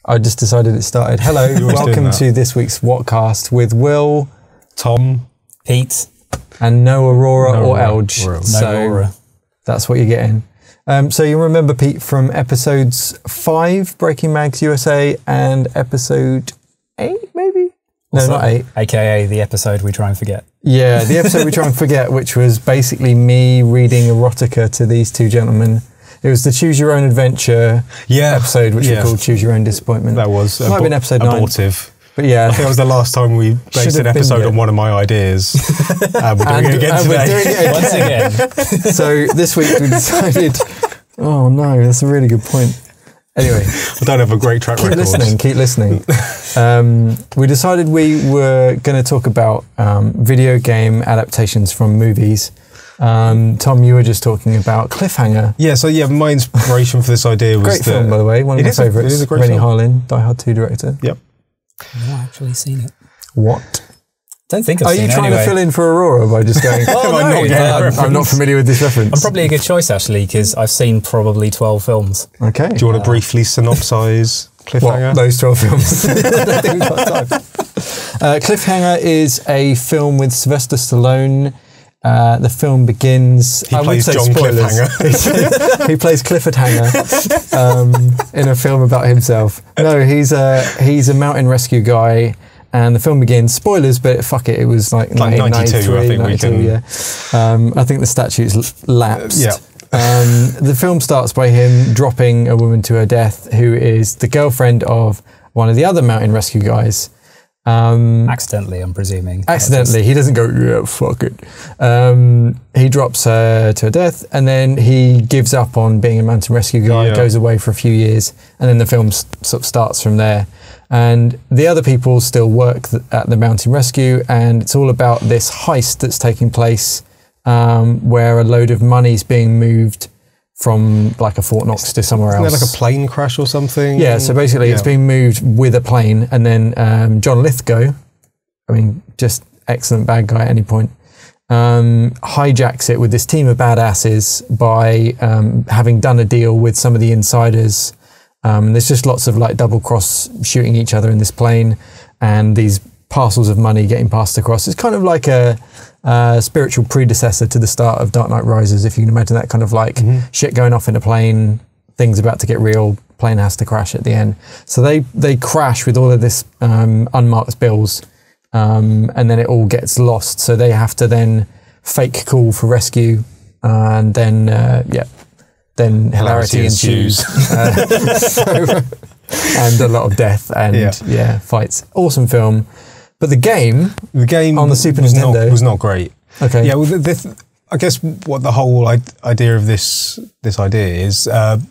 I just decided it started. Hello, welcome to this week's WATCast with Will, Tom, Peet, and no Aurora or Elge. Aurora. That's what you're getting. So you remember Pete from episodes 5, Breaking Mags USA, and episode 8, maybe? No, not 8. AKA the episode we try and forget. Yeah, the episode we try and forget, which was basically me reading erotica to these two gentlemen. It was the Choose Your Own Adventure episode, which we called Choose Your Own Disappointment. That was might have been episode 9. Abortive. But yeah, I think that was the last time we based an episode on one of my ideas. We're doing it again today. We're doing it Once again. So this week we decided, oh no, that's a really good point. Anyway, I don't have a great track record. Keep listening. We decided we were going to talk about video game adaptations from movies. Tom, you were just talking about Cliffhanger. Yeah, my inspiration for this idea was great film, by the way, one of my favourites. It is a great Rennie film. Harlin, Die Hard 2 director. Yep. I've not actually seen it. What? Don't think I've Are seen it you trying anyway. to fill in for Aurora by just going, I'm not familiar with this reference? I'm probably a good choice, actually, because I've seen probably 12 films. Okay. Do you want to briefly synopsise Cliffhanger? What, those 12 films? I don't think we've got time. Cliffhanger is a film with Sylvester Stallone. The film begins. He plays John Cliffhanger. He plays Clifford Hanger in a film about himself. No, he's a mountain rescue guy, and the film begins. Spoilers, but fuck it, it was like 92. I think 92, we can. Yeah. I think the statute's lapsed. Yeah. The film starts by him dropping a woman to her death, who is the girlfriend of one of the other mountain rescue guys. Accidentally, I'm presuming. Accidentally. He doesn't go, yeah, fuck it. He drops her to her death, and then he gives up on being a mountain rescue guy, goes away for a few years, and then the film sort of starts from there. And the other people still work at the mountain rescue, and it's all about this heist that's taking place where a load of money's being moved from like a Fort Knox to somewhere else. Isn't there like a plane crash or something? Yeah, so basically it's being moved with a plane, and then John Lithgow, I mean, just excellent bad guy at any point, hijacks it with this team of badasses by having done a deal with some of the insiders. There's just lots of like double cross shooting each other in this plane, and these parcels of money getting passed across. It's kind of like a spiritual predecessor to the start of Dark Knight Rises, if you can imagine that kind of like shit going off in a plane, things about to get real, plane has to crash at the end. So they crash with all of this unmarked bills, and then it all gets lost. So they have to then fake call for rescue, and then then hilarity ensues. And a lot of death and fights. Awesome film. But the game on the Super Nintendo was not great. Okay. Yeah, well, I guess what the whole idea of this idea is,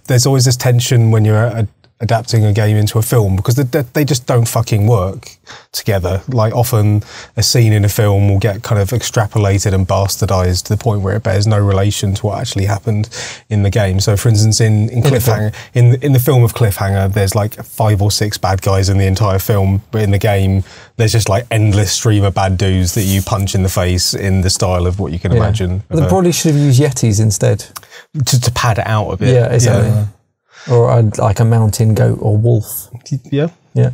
there's always this tension when you're adapting a game into a film, because they just don't fucking work together. Like, often a scene in a film will get kind of extrapolated and bastardized to the point where it bears no relation to what actually happened in the game. So, for instance, in Cliffhanger, in the film of Cliffhanger, there's like 5 or 6 bad guys in the entire film, but in the game, there's just like endless stream of bad dudes that you punch in the face in the style of what you can imagine. They probably should have used Yetis instead. To pad it out a bit. Yeah, exactly. Yeah. Or like a mountain goat or wolf. Yeah. Yeah.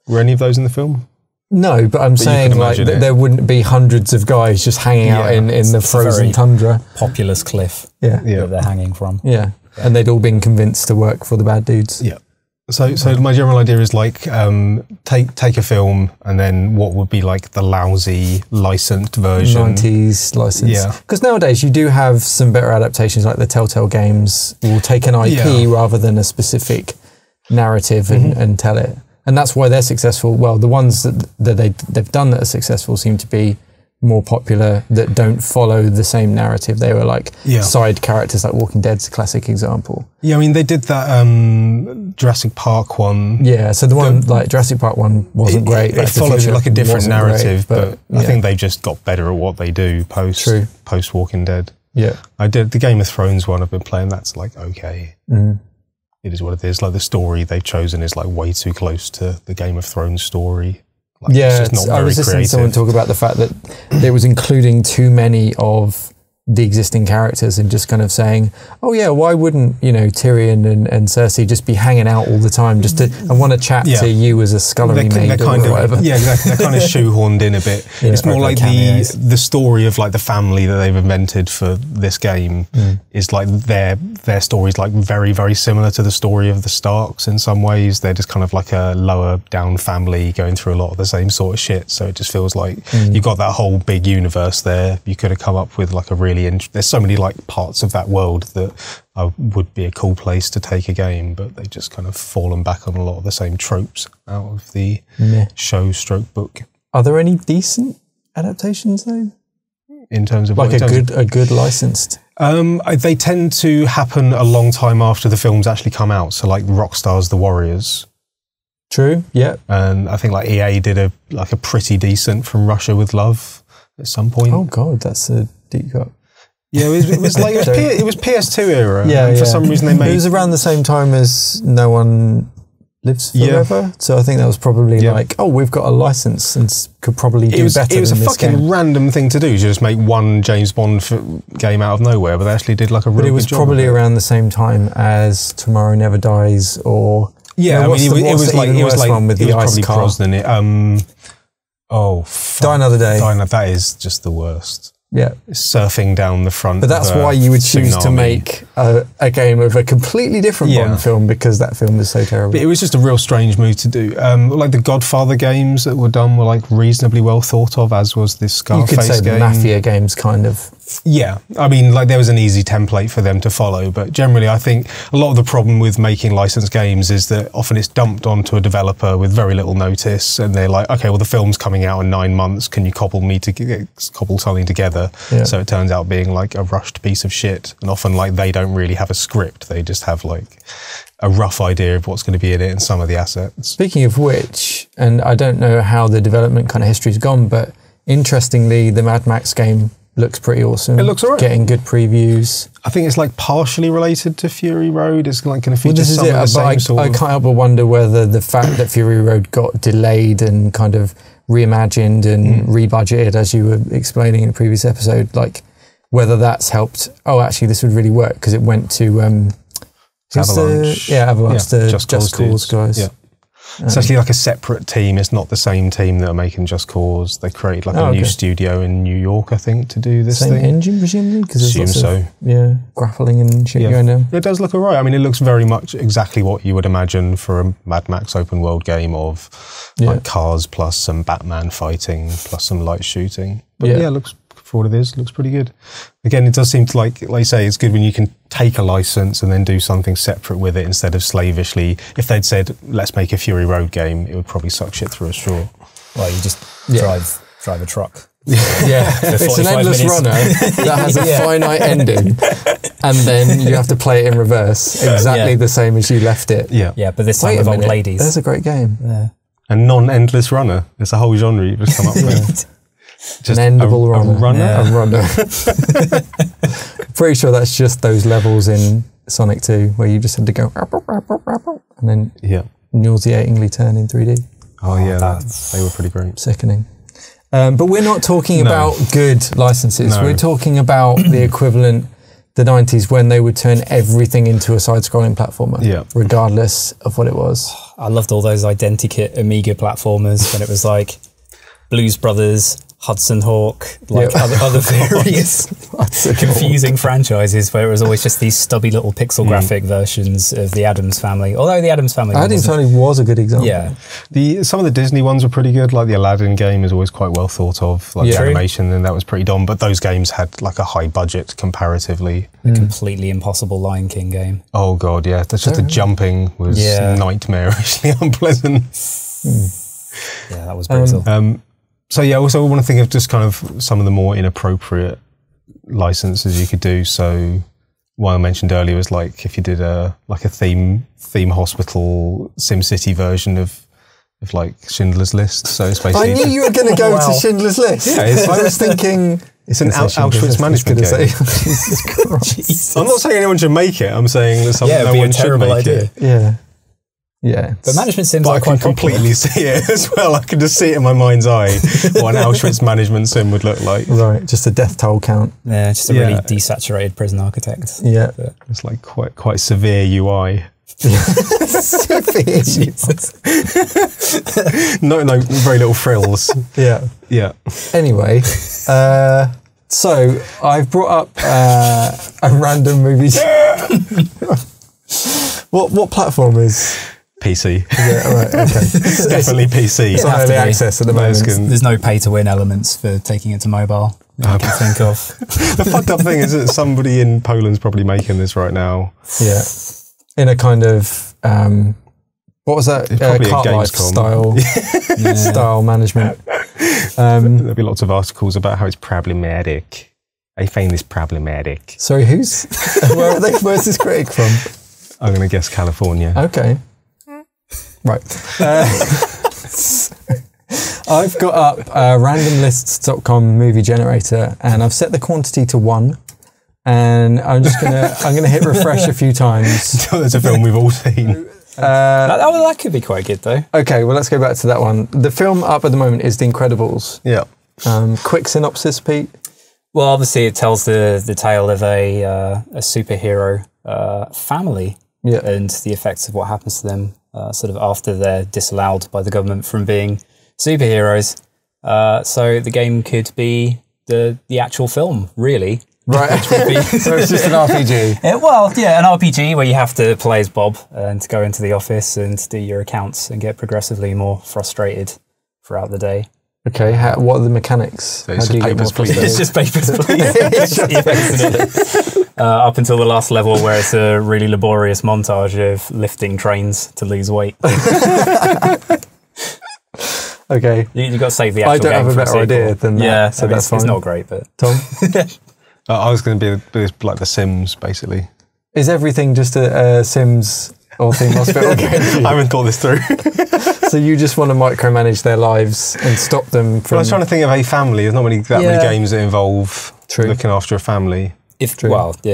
Were any of those in the film? No, but I'm saying like there wouldn't be hundreds of guys just hanging out in the frozen tundra. Populous cliff that they're hanging from. Yeah. And they'd all been convinced to work for the bad dudes. Yeah. So my general idea is like, take a film, and then what would be like the lousy licensed version. 90s license. Yeah. Because nowadays you do have some better adaptations, like the Telltale games will take an IP rather than a specific narrative and tell it. And that's why they're successful. Well, the ones that they've done that are successful seem to be more popular, that don't follow the same narrative. They were like side characters, like Walking Dead's a classic example. Yeah, I mean, they did that Jurassic Park one. Yeah, so the one, like Jurassic Park one wasn't great. It followed like a different narrative, great, but I think they just got better at what they do post Walking Dead. Yeah. I did the Game of Thrones one I've been playing, that's like okay. It is what it is. Like the story they've chosen is like way too close to the Game of Thrones story. Like, I was listening to someone talk about the fact that it was including too many of the existing characters and just kind of saying, oh yeah, why wouldn't, Tyrion and Cersei just be hanging out all the time just to, I want to chat to you as a scullery maid or whatever. Yeah, exactly. They're kind of shoehorned in a bit. Yeah, it's more like the story of like the family that they've invented for this game is like their story is like very, very similar to the story of the Starks in some ways. They're just kind of like a lower down family going through a lot of the same sort of shit. So it just feels like you've got that whole big universe there. You could have come up with like a really there's so many like parts of that world that would be a cool place to take a game, but they just kind of fallen back on a lot of the same tropes out of the show stroke book. Are there any decent adaptations though? In terms of like a good licensed? They tend to happen a long time after the films actually come out. So like Rockstar's The Warriors. True. Yeah. And I think like EA did a pretty decent From Russia with Love at some point. Oh god, that's a deep cut. Yeah, it was like it was PS2 era. Yeah, and for some reason they made it was around the same time as No One Lives Forever. Yeah. So I think that was probably like, oh, we've got a license and could probably do better. It was a fucking random thing to do to just make one James Bond game out of nowhere, but they actually did like a real good job. But it was probably around the same time as Tomorrow Never Dies or yeah, I mean it was like one with the ice car. Brosnan. Die Another Day. That is just the worst. Yeah, surfing down the front. But that's why you would choose to make a game of a completely different Bond film, because that film is so terrible. But it was just a real strange move to do. Like the Godfather games that were done were like reasonably well thought of, as was this Scarface game. You could say the Mafia games kind of. Yeah, I mean, like there was an easy template for them to follow, but generally I think a lot of the problem with making licensed games is that often it's dumped onto a developer with very little notice, and they're like, okay, well the film's coming out in 9 months, can you cobble something together? Yeah. So it turns out being like a rushed piece of shit, and often like they don't really have a script, they just have like a rough idea of what's going to be in it and some of the assets. Speaking of which, and I don't know how the development kind of history's gone, but interestingly the Mad Max game looks pretty awesome. It looks alright. Getting good previews. I think it's like partially related to Fury Road. It's like going to feature some of the same sort of... I can't help but wonder whether the fact that Fury Road got delayed and kind of reimagined and rebudgeted, as you were explaining in a previous episode, like whether that's helped. Oh, actually, this would really work because it went to Avalanche. Avalanche, the Just Cause guys. Yeah. It's actually like a separate team. It's not the same team that are making Just Cause. They created like a new studio in New York, I think, to do this thing. Same engine, presumably? Assume so. Grappling and shit going down. It does look alright. I mean, it looks very much exactly what you would imagine for a Mad Max open world game of like cars plus some Batman fighting plus some light shooting. But it looks, for what it is, looks pretty good. Again, it does seem to like you say, it's good when you can take a license and then do something separate with it instead of slavishly. If they'd said, let's make a Fury Road game, it would probably suck shit through a straw. Well, you just drive a truck. It's an endless runner that has a finite ending, and then you have to play it in reverse, exactly the same as you left it. Yeah, but this time with old ladies. There's a great game. Yeah. A non-endless runner. It's a whole genre you've just come up with. Just an endable runner. A runner. Pretty sure that's just those levels in Sonic 2 where you just had to go and then nauseatingly turn in 3D. Oh yeah, they were pretty great. Sickening. But we're not talking about good licenses. No. We're talking about the equivalent, the 90s, when they would turn everything into a side-scrolling platformer, regardless of what it was. I loved all those identikit Amiga platformers when it was like Blues Brothers, Hudson Hawk, like other various confusing franchises where it was always just these stubby little pixel graphic versions of the Addams Family. Although the Addams Family was a good example. Yeah. Some of the Disney ones were pretty good, like the Aladdin game is always quite well thought of, like the animation, and that was pretty dumb, but those games had like a high budget comparatively. A completely impossible Lion King game. Oh god, yeah. That's just the jumping was nightmarishly unpleasant. Yeah, that was brutal. So yeah, also I want to think of just kind of some of the more inappropriate licenses you could do. So one I mentioned earlier was like if you did a theme hospital SimCity version of like Schindler's List. So it's basically I knew you were going to go to Schindler's List. Yeah, I was thinking it's an Auschwitz management game. Jesus Christ. I'm not saying anyone should make it. I'm saying that no one should make it. Yeah. Yeah. But management sims But I are can quite popular. completely see it as well. I can just see it in my mind's eye what an Auschwitz management sim would look like. Right, just a death toll count. Yeah, just a really desaturated prison architect. Yeah. But It's like quite severe UI. Jesus. No, very little frills. Yeah. Yeah. Anyway, so I've brought up a random movie. What platform is? PC. Yeah, right, okay. It's definitely PC. It's on early access at the moment. there's no pay-to-win elements for taking it to mobile that I can think of. The fucked up thing is that somebody in Poland's probably making this right now. Yeah. In a kind of, what was that? Probably a Cartlife Gamescom. style management. There'll be lots of articles about how it's problematic. I find this problematic. Sorry, who's? Where's this critic from? I'm going to guess California. Okay. Right. I've got up randomlists.com movie generator, and I've set the quantity to 1. And I'm gonna hit refresh a few times. There's a film we've all seen. That could be quite good though. Okay, well let's go back to that one. The film up at the moment is The Incredibles. Yeah. Quick synopsis, Pete. Well, obviously it tells the tale of a superhero family and the effects of what happens to them sort of after they're disallowed by the government from being superheroes. So the game could be the actual film, really. Right. So it's just an RPG. An RPG where you have to play as Bob and go into the office and do your accounts and get progressively more frustrated throughout the day. Okay, what are the mechanics? So it's Just papers, please. Up until the last level where it's a really laborious montage of lifting trains to lose weight. Okay. You got to save the actual game. I don't have a better idea than that. Yeah, so that's fine. It's not great, but... Tom? I was going to be like The Sims, basically. Is everything just a Sims or Theme Hospital game? I haven't thought this through. So you just want to micromanage their lives and stop them from... Well, I was trying to think of a family. There's not many games that involve looking after a family. What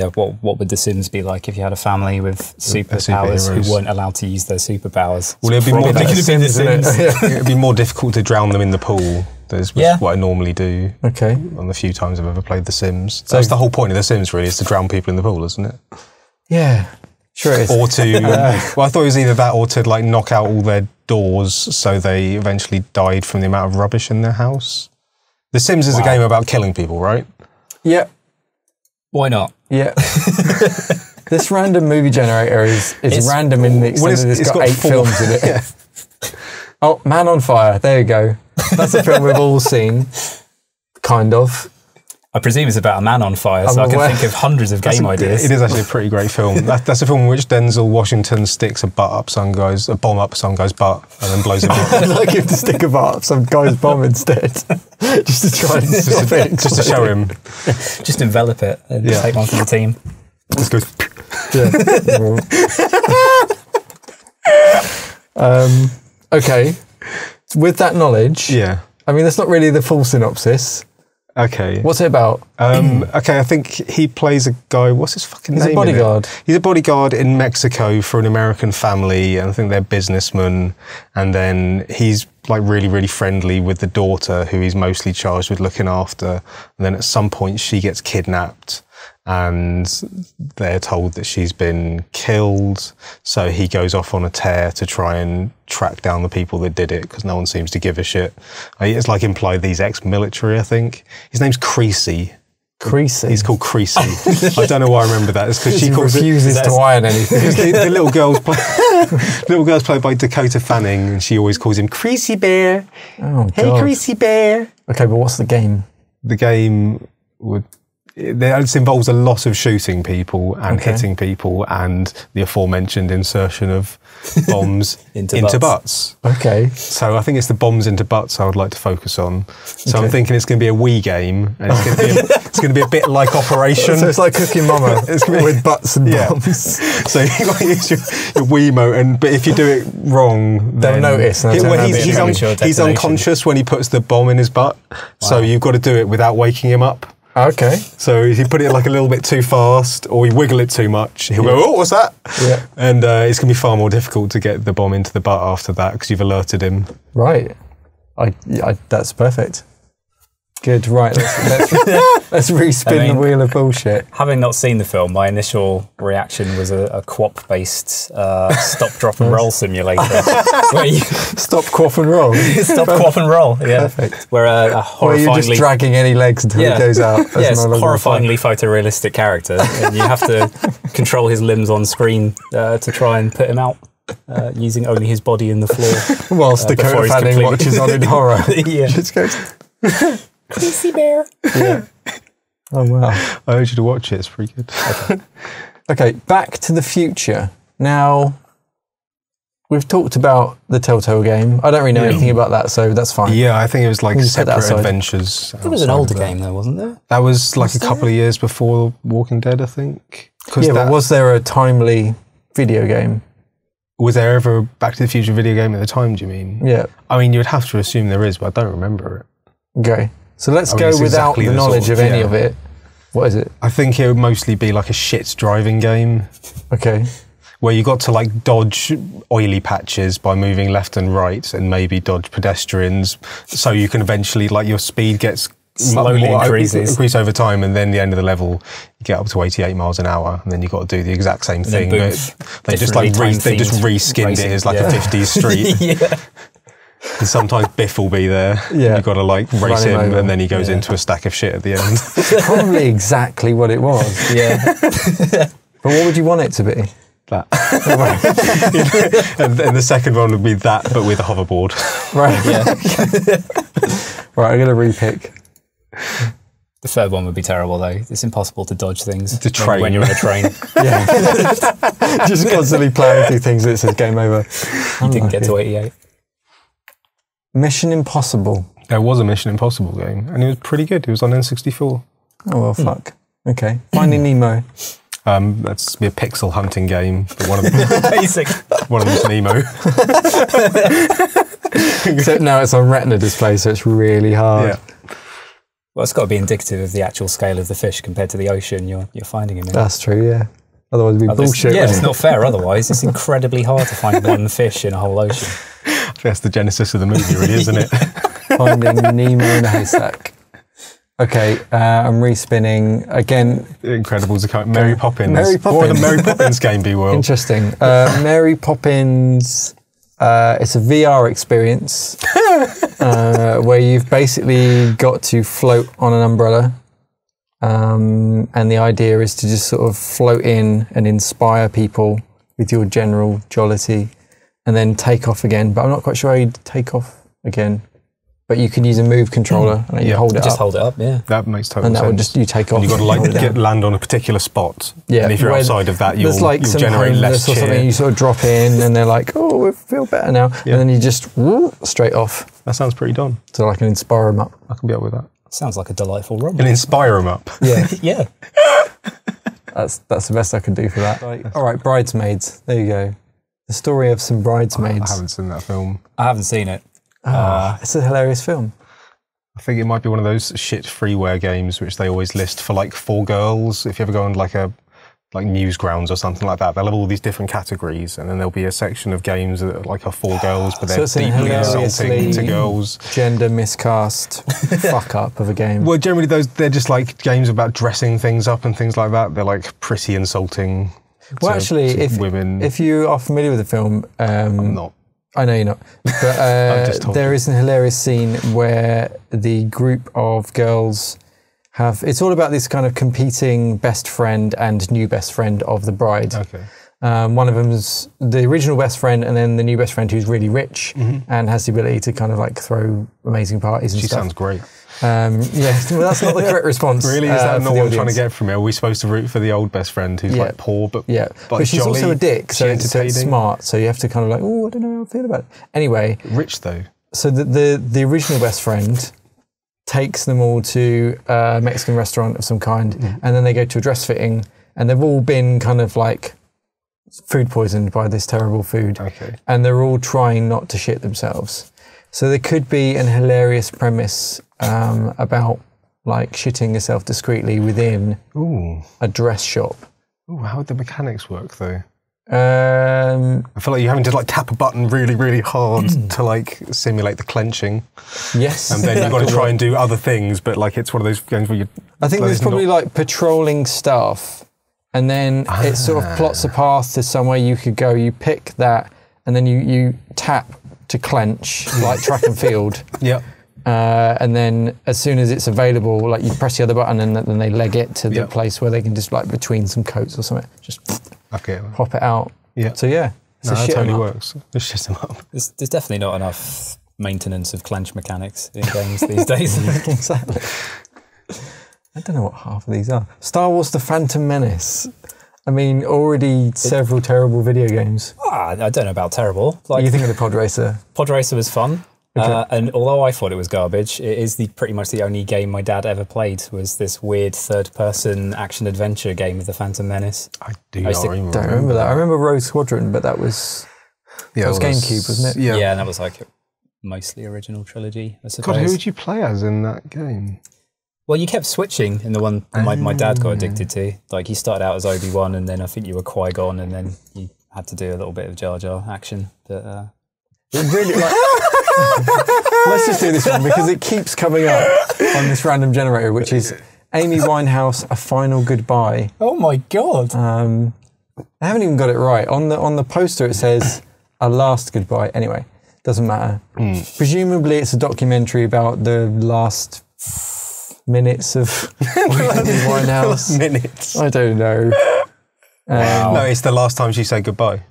would The Sims be like if you had a family with superpowers who weren't allowed to use their superpowers? Well, it'd be more Sims, it'd be more difficult to drown them in the pool. Which is what I normally do. Okay. On the few times I've ever played The Sims. So that's the whole point of The Sims, really, is to drown people in the pool, isn't it? Yeah. Sure it is. Or to... well, I thought it was either that or to, like, knock out all their doors so they eventually died from the amount of rubbish in their house. The Sims is a game about killing people, right? Yeah. Why not? Yeah. This random movie generator is random in the extent that it's got 8 films in it. Yeah. Oh, Man on Fire. There you go. That's a film we've all seen. Kind of. I presume it's about a man on fire, so I can think of hundreds of game ideas. It is actually a pretty great film. That's a film in which Denzel Washington sticks a bomb up some guy's butt and then blows him up. I'd like him to stick a bar up some guy's bomb instead. Just to try and stop it. Just to show him. Just envelop it and take one for the team. Let's go. Okay. With that knowledge, I mean, that's not really the full synopsis. Okay. What's it about? Okay, I think he plays a guy, what's his fucking name? He's a bodyguard. He's a bodyguard in Mexico for an American family, and I think they're businessmen, and then he's like really, really friendly with the daughter who he's mostly charged with looking after, and then at some point she gets kidnapped and they're told that she's been killed, so he goes off on a tear to try and track down the people that did it, because no one seems to give a shit. It's like implied that he's ex-military, I think. His name's Creasy. Creasy? He's called Creasy. I don't know why I remember that. It's because she refuses to iron anything. The little girl's played by Dakota Fanning, and she always calls him Creasy Bear. Oh, God. Hey, Creasy Bear. Okay, but what's the game? The game it involves a lot of shooting people and hitting people and the aforementioned insertion of bombs into butts. Okay. So I think it's the bombs into butts I would like to focus on. So I'm thinking it's going to be a Wii game, and it's going to be a bit like Operation. So it's like Cooking Mama with butts and bombs. So you've got to use your Wiimote, but if you do it wrong, they'll notice. He's unconscious when he puts the bomb in his butt. Wow. So you've got to do it without waking him up. Okay. So if you put it like a little bit too fast or you wiggle it too much, he'll go, oh, what's that? Yeah. And it's going to be far more difficult to get the bomb into the butt after that because you've alerted him. Right. That's perfect. Good. Right. Let's respin the wheel of bullshit. Having not seen the film, my initial reaction was a QWOP-based stop, drop, and roll simulator. Where you Stop, quaff, and roll. stop, quaff, and roll. Yeah. Perfect. Where a Where you're just horrifyingly dragging any legs until he goes out. yeah, it's a horrifyingly photorealistic character, and you have to control his limbs on screen to try and put him out. Using only his body and the floor. Whilst Dakota Fanning watches on in horror. Yeah. Just goes, Creasy bear. yeah. Oh, wow. I urge you to watch it. It's pretty good. Okay, Back to the Future. Now, we've talked about the Telltale game. I don't really know anything about that, so that's fine. Yeah, I think it was like Just set that separate aside. adventures. It was an older game, though, wasn't there? That was like a couple of years before Walking Dead, I think. Yeah, but was there a timely video game? Was there ever a Back to the Future video game at the time, do you mean? Yeah. I mean, you would have to assume there is, but I don't remember it. Okay. So let's I mean, go it's without exactly the the knowledge sort of of- any yeah. of it. What is it? I think it would mostly be like a shit driving game Okay. where you got to like dodge oily patches by moving left and right and maybe dodge pedestrians so you can eventually, like, your speed gets Slowly increases. over time, and then the end of the level you get up to 88 miles an hour, and then you got to do the exact same thing. boom, But they just like they just reskinned it as like a 50s street. Yeah. And sometimes Biff will be there. Yeah. You've got to like race Run him him, over. and then he goes into a stack of shit at the end. Probably exactly what it was. Yeah. But what would you want it to be? That. and the second one would be that, but with a hoverboard. Right. Yeah. Right, I'm going to repick. The third one would be terrible, though. It's impossible to dodge things The train. when you're in a train. Yeah. Just constantly playing through things that says game over. You didn't get to 88. Mission Impossible. There was a Mission Impossible game, and it was pretty good. It was on N64. Oh, well, fuck. Okay. Finding Nemo. That's be a pixel hunting game, but one of them, Basic. one of them's Nemo. Except now it's on retina display, so it's really hard. Yeah. Well, it's got to be indicative of the actual scale of the fish compared to the ocean you're finding him in. That's true, yeah. Otherwise it'd be bullshit. Yeah, wouldn't it's it? not fair otherwise. It's incredibly hard to find one fish in a whole ocean. That's the genesis of the movie, really, isn't it? Finding Nemo in a haystack. Okay, I'm respinning again. The Incredibles are coming. Mary Poppins. Mary What would Poppins. a Mary Poppins game be, Will? Interesting. Mary Poppins. It's a VR experience where you've basically got to float on an umbrella. And the idea is to just sort of float in and inspire people with your general jollity and then take off again. But I'm not quite sure how you'd take off again. But you can use a move controller and you hold it Just up. hold it up, yeah. That makes total And that sense. would just, you take off. And you've got to and hold like it down. land on a particular spot. Yeah, And if you're where outside of that, you'll some generate less homeless or something. cheer. You sort of drop in and they're like, oh, we feel better now. Yeah. And then you just straight off. That sounds pretty done. So I can inspire them up. I can be up with that. Sounds like a delightful romp. And inspire them up. Yeah. Yeah. That's the best I can do for that. All right, Bridesmaids. There you go. The story of some I bridesmaids. haven't seen that film. I haven't seen it. It's a hilarious film. I think it might be one of those shit freeware games which they always list for like 4 girls. If you ever go on like Newsgrounds or something like that, they'll have all these different categories, and then there'll be a section of games that are for girls, but So they're it's an deeply insulting hilariously to girls. Gender miscast fuck up of a game. Well, generally they're just like games about dressing things up and things like that. They're like pretty insulting. Well, to actually, women. if you are familiar with the film, I'm not. I know you're not, but just told there you. is a hilarious scene where the group of girls it's all about this kind of competing best friend and new best friend of the bride. Okay. One of them's the original best friend, and then the new best friend who's really rich and has the ability to kind of like throw amazing parties and She stuff. sounds great. Yeah, well, that's not the correct response. Really, is that for not the what I'm trying to audience. get from it? Are we supposed to root for the old best friend who's Yeah. like poor, but Yeah, but she's jolly? also a dick, so Is she it's entertaining? smart. So you have to kind of like, oh, I don't know how I feel about it. Anyway, Rich though. so the original best friend takes them all to a Mexican restaurant of some kind, and then they go to a dress fitting, and they've all been kind of like food poisoned by this terrible food, Okay. and they're all trying not to shit themselves. So there could be an hilarious premise about like shitting yourself discreetly within a dress shop. Ooh, how would the mechanics work though? I feel like you're having to like tap a button really, really hard to like simulate the clenching. Yes. And then you've got to try and do other things, but like it's one of those games where you... I think there's probably like patrolling stuff, and then it sort of plots a path to somewhere you could go. You pick that, and then you tap to clench, like track and field. Yep. And then as soon as it's available, like you press the other button and then they leg it to the place where they can just like between some coats or something, just pop it out. Yeah. So yeah, that totally works. Just shit them up. There's definitely not enough maintenance of clench mechanics in games these days. Exactly. I don't know what half of these are. Star Wars: The Phantom Menace. I mean, already several terrible video games. I don't know about terrible. Like, You think of the Pod Racer? Pod Racer was fun. Okay. And although I thought it was garbage, it is pretty much the only game my dad ever played, was this weird third-person action-adventure game of the Phantom Menace. I don't remember that. I remember Rogue Squadron, but that was GameCube, wasn't it? Yeah, and that was like mostly original trilogy, I suppose. God, who would you play as in that game? Well, you kept switching in the one that my dad got addicted to. Like, he started out as Obi-Wan, and then I think you were Qui-Gon, and then you had to do a little bit of Jar Jar action. But it really, like, let's just do this one because it keeps coming up on this random generator, which is Amy Winehouse, A Final Goodbye. oh my God. I haven't even got it right. On the poster it says A Last Goodbye. Anyway, doesn't matter. Presumably it's a documentary about the last minutes of Amy Winehouse. Minutes. I don't know. No, it's the last time she said goodbye.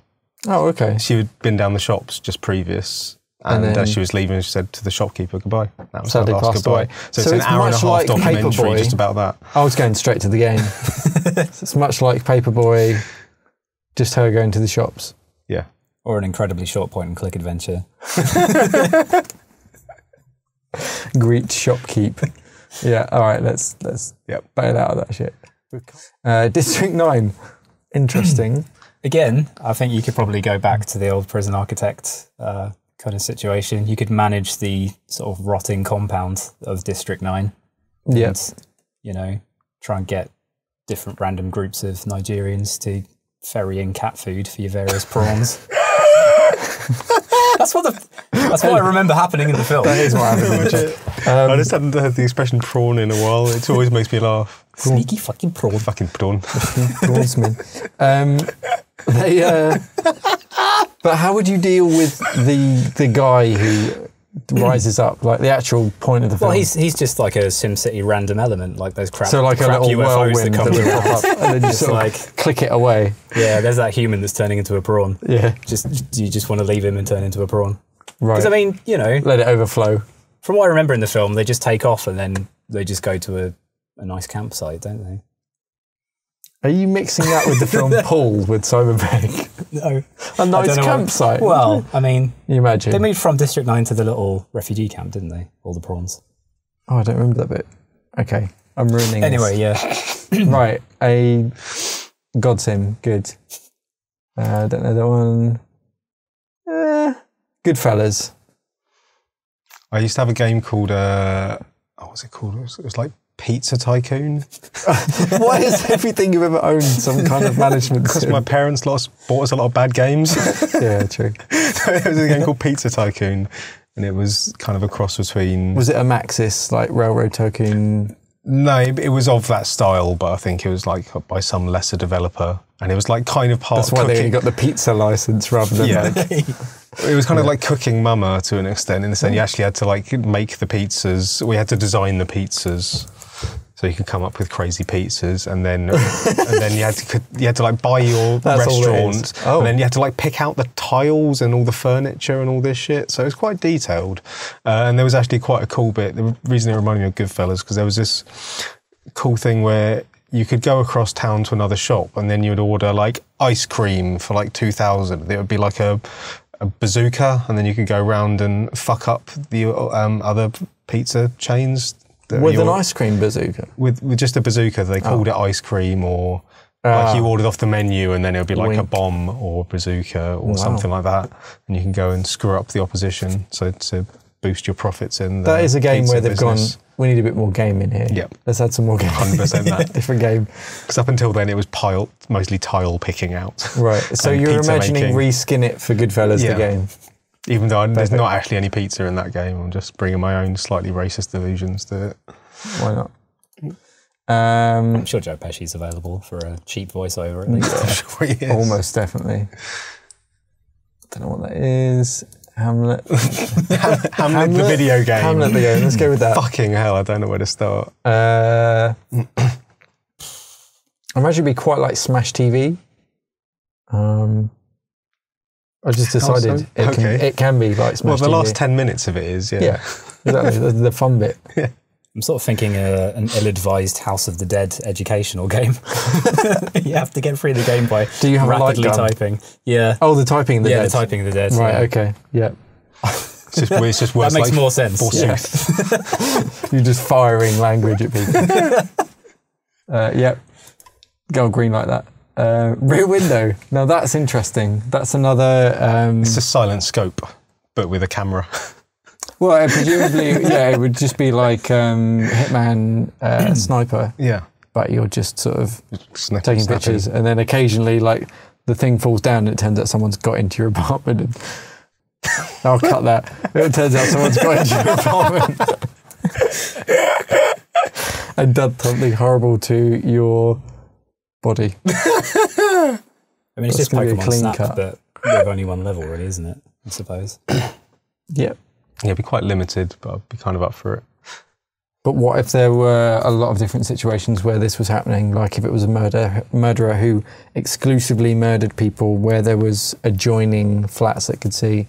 Oh, okay. She had been down the shops just previous. And as she was leaving, she said to the shopkeeper, goodbye. That was her last goodbye. Away. So it's an hour and a half documentary just about that. I was going straight to the game. It's much like Paperboy, just her going to the shops. Yeah. Or an incredibly short point-and-click adventure. Greet shopkeep. Yeah, all right, let's bail out of that shit. District 9. Interesting. Again, I think you could probably go back to the old prison architect kind of situation. You could manage the sort of rotting compound of District 9. Yes. And, try and get different random groups of Nigerians to ferry in cat food for your various prawns. That's what I remember happening in the film. That is what happened. I just hadn't heard the expression prawn in a while. It always makes me laugh. Sneaky fucking prawn. Fucking prawn. Prawnsman. But how would you deal with the guy who rises up, like the actual point of the film? Well, he's just like a SimCity random element, like those crap, so like crap a little UFOs whirlwind that come that pop up, and then you sort of click it away. Yeah, there's that human that's turning into a prawn. Yeah. You just want to leave him and turn into a prawn. Right. Because, I mean, let it overflow. From what I remember in the film, they just take off and then they just go to a nice campsite, don't they? Are you mixing that with the film Pull with Simon Pegg? No. A nice campsite? Well, I mean... You imagine? They moved from District 9 to the little refugee camp, didn't they? All the prawns. Oh, I don't remember that bit. Okay, I'm ruining Anyway, this. Yeah. Right, a Godsim, good. I don't know that one. Goodfellas. I used to have a game called, what was it called? It was like Pizza Tycoon. Why is everything you've ever owned some kind of management? Because my parents bought us a lot of bad games. Yeah, true. So it was a game called Pizza Tycoon, and it was kind of a cross between... Was it a Maxis, like Railroad Tycoon? No, it was of that style, but I think it was like by some lesser developer, and it was like kind of part. That's why they got the pizza license rather than It was kind of like Cooking Mama to an extent, in the sense you actually had to like make the pizzas. We had to design the pizzas, so you could come up with crazy pizzas, and then you had to like buy your restaurant, and then you had to like pick out the tiles and all the furniture and all this shit. So it was quite detailed, and there was actually quite a cool bit. The reason it reminded me of Goodfellas because there was this cool thing where you could go across town to another shop, and then you would order like ice cream for like 2,000. It would be like a bazooka, and then you could go around and fuck up the other pizza chains. With an ice cream bazooka? With just a bazooka, they called it ice cream, or like you ordered off the menu and then it would be like a bomb or a bazooka or something like that. And you can go and screw up the opposition. So to boost your profits in. That is a game where they've business. gone, we need a bit more game in here. Yep. Let's add some more game. 100% that. Different game. Because up until then, it was mostly tile picking out. Right. So and you're pizza imagining making. Reskin It for Goodfellas, the game. Even though there's not actually any pizza in that game. I'm just bringing my own slightly racist allusions to it. Why not? I'm sure Joe Pesci's available for a cheap voiceover at least. I'm sure he is. Almost definitely. Don't know what that is. Hamlet. Hamlet the video game. Hamlet the game. Let's go with that. Fucking hell, I don't know where to start. I imagine it'd be quite like Smash TV. I just decided it can be like Smash TV. Well, the last 10 minutes of it is, yeah. Yeah, exactly. the fun bit. Yeah. I'm sort of thinking an ill-advised House of the Dead educational game. You have to get through the game by rapidly typing. Yeah. Oh, the typing of the dead. Yeah, the typing of the dead. Right, yeah. okay. Yeah. It's just worse. That makes more sense. Forsooth. You're just firing language at people. Yep. Go green like that. Rear Window. Now that's interesting. That's another... It's a silent scope, but with a camera. Well, presumably, yeah, it would just be like Hitman Sniper. Yeah. But you're just sort of Snapping. pictures, and then occasionally, like, the thing falls down and it turns out someone's got into your apartment. And I'll cut that. It turns out someone's got into your apartment and done something horrible to your body. I mean, it's just Pokemon Snap, cut. but with only one level, really, isn't it? I suppose. Yeah. Yeah, it'd be quite limited, but I'd be kind of up for it. But what if there were a lot of different situations where this was happening? Like if it was a murderer who exclusively murdered people, where there was adjoining flats that could see,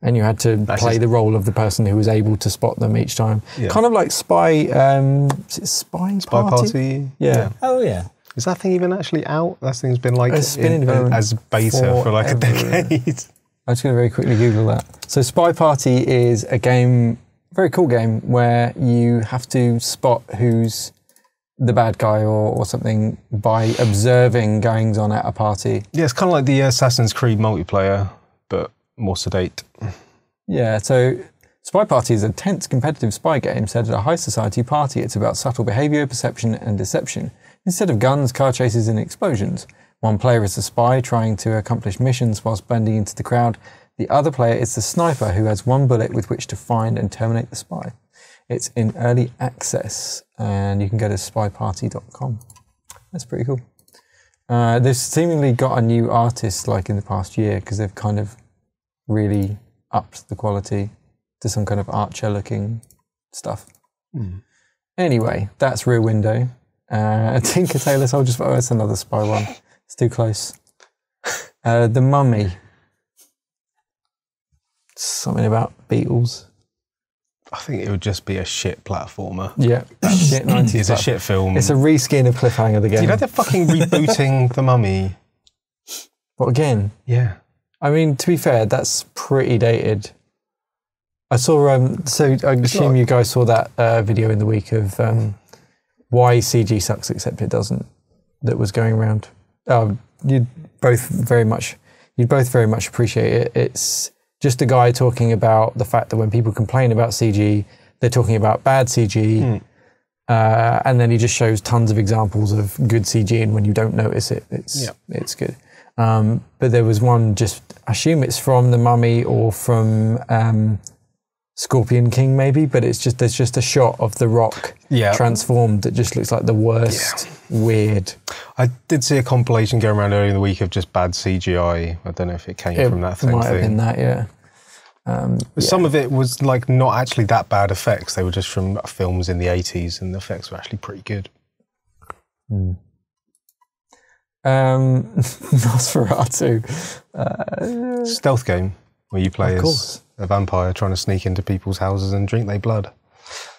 and you had to play the role of the person who was able to spot them each time. Yeah. Kind of like Spy. Is it Spy Party? Yeah. Oh yeah. Is that thing even actually out? That thing's been like it's been in development as beta for like a decade. I'm just going to very quickly Google that. So Spy Party is a game, very cool game, where you have to spot who's the bad guy or something by observing goings on at a party. Yeah, it's kind of like the Assassin's Creed multiplayer, but more sedate. Yeah, so Spy Party is a tense competitive spy game set at a high society party. It's about subtle behaviour, perception and deception. Instead of guns, car chases and explosions. One player is the spy trying to accomplish missions whilst blending into the crowd. The other player is the sniper who has one bullet with which to find and terminate the spy. It's in early access and you can go to spyparty.com. That's pretty cool. They've seemingly got a new artist like in the past year because they've kind of really upped the quality to some kind of Archer looking stuff. Anyway, that's Rear Window. Tinker Tailor Soldier Spy. Oh, it's another spy one. It's too close. The Mummy. Something about beetles. I think it would just be a shit platformer. Yeah, shit 90s. It's a shit film. It's a reskin of Cliffhanger the game. Do you know they're fucking rebooting The Mummy? What, again? Yeah. I mean, to be fair, that's pretty dated. I saw, so I assume you guys saw that video in the week of why CG sucks except it doesn't, that was going around. You'd both very much appreciate it. It's just a guy talking about the fact that when people complain about CG, they're talking about bad CG. And then he just shows tons of examples of good CG, and when you don't notice it, it's good. But there was one, just I assume it's from The Mummy or from Scorpion King maybe, but there's just a shot of The Rock transformed that just looks like the worst weird. I did see a compilation going around earlier in the week of just bad CGI. I don't know if it came from that thing. It might have been that, yeah. Some of it was like not actually that bad effects. They were just from films in the 80s and the effects were actually pretty good. Nosferatu. Stealth game where you play as a vampire trying to sneak into people's houses and drink their blood.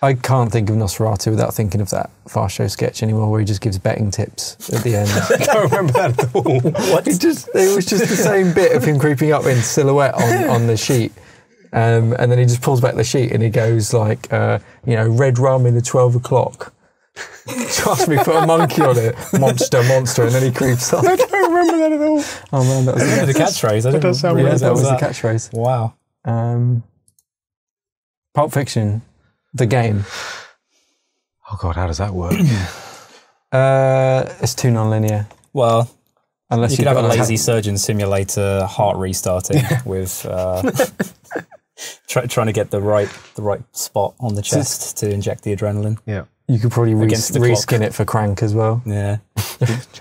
I can't think of Nosferatu without thinking of that Fast Show sketch anymore where he just gives betting tips at the end. I can't remember that at all. What? It was just the same bit of him creeping up in silhouette on the sheet. And then he just pulls back the sheet and he goes like, red rum in the 12 o'clock. Trust me, put a monkey on it. Monster, and then he creeps up. I don't remember that at all. Oh man, that was the catchphrase. That does sound that was the catchphrase. Wow. Pulp Fiction, the game. Oh God, how does that work? It's too non-linear. Well, Unless you could have a lazy surgeon simulator heart restarting with trying to get the right spot on the chest to inject the adrenaline. Yeah. You could probably reskin it for Crank as well. Yeah.